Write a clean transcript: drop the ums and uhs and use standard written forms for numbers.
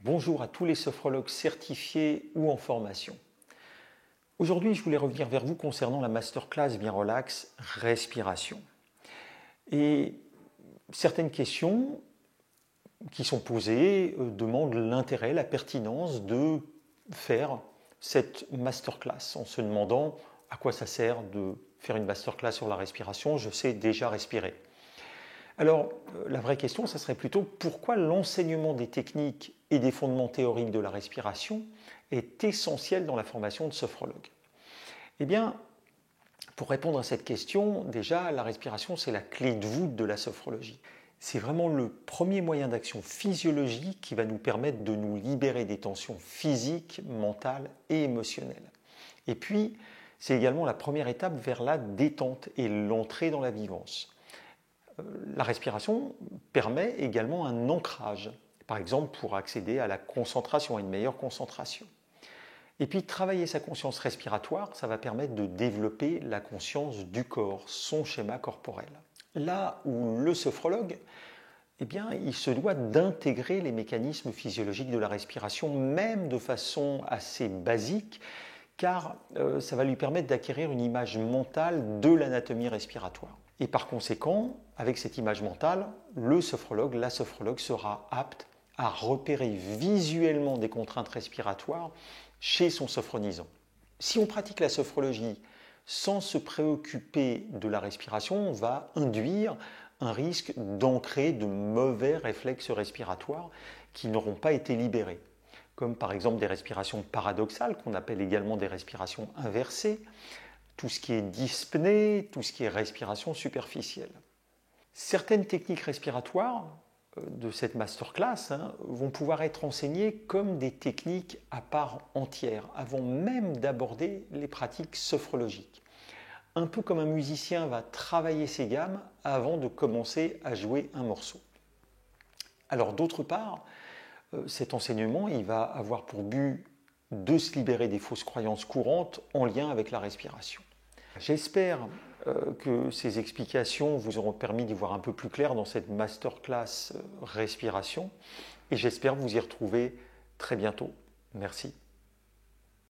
Bonjour à tous les sophrologues certifiés ou en formation. Aujourd'hui, je voulais revenir vers vous concernant la masterclass Bien Relax Respiration. Et certaines questions qui sont posées demandent l'intérêt, la pertinence de faire cette masterclass en se demandant à quoi ça sert de faire une masterclass sur la respiration. Je sais déjà respirer. Alors, la vraie question, ça serait plutôt pourquoi l'enseignement des techniques et des fondements théoriques de la respiration est essentiel dans la formation de sophrologue. Eh bien, pour répondre à cette question, déjà, la respiration, c'est la clé de voûte de la sophrologie. C'est vraiment le premier moyen d'action physiologique qui va nous permettre de nous libérer des tensions physiques, mentales et émotionnelles. Et puis, c'est également la première étape vers la détente et l'entrée dans la vivance. La respiration permet également un ancrage, par exemple pour accéder à la concentration, à une meilleure concentration. Et puis travailler sa conscience respiratoire, ça va permettre de développer la conscience du corps, son schéma corporel. Là où le sophrologue, il se doit d'intégrer les mécanismes physiologiques de la respiration, même de façon assez basique, car ça va lui permettre d'acquérir une image mentale de l'anatomie respiratoire. Et par conséquent, avec cette image mentale, le sophrologue, la sophrologue sera apte à repérer visuellement des contraintes respiratoires chez son sophronisant. Si on pratique la sophrologie sans se préoccuper de la respiration, on va induire un risque d'ancrer de mauvais réflexes respiratoires qui n'auront pas été libérés, comme par exemple des respirations paradoxales, qu'on appelle également des respirations inversées, tout ce qui est dyspnée, tout ce qui est respiration superficielle. Certaines techniques respiratoires de cette masterclass vont pouvoir être enseignées comme des techniques à part entière, avant même d'aborder les pratiques sophrologiques. Un peu comme un musicien va travailler ses gammes avant de commencer à jouer un morceau. Alors d'autre part, cet enseignement il va avoir pour but de se libérer des fausses croyances courantes en lien avec la respiration. J'espère que ces explications vous auront permis d'y voir un peu plus clair dans cette masterclass respiration et j'espère vous y retrouver très bientôt. Merci.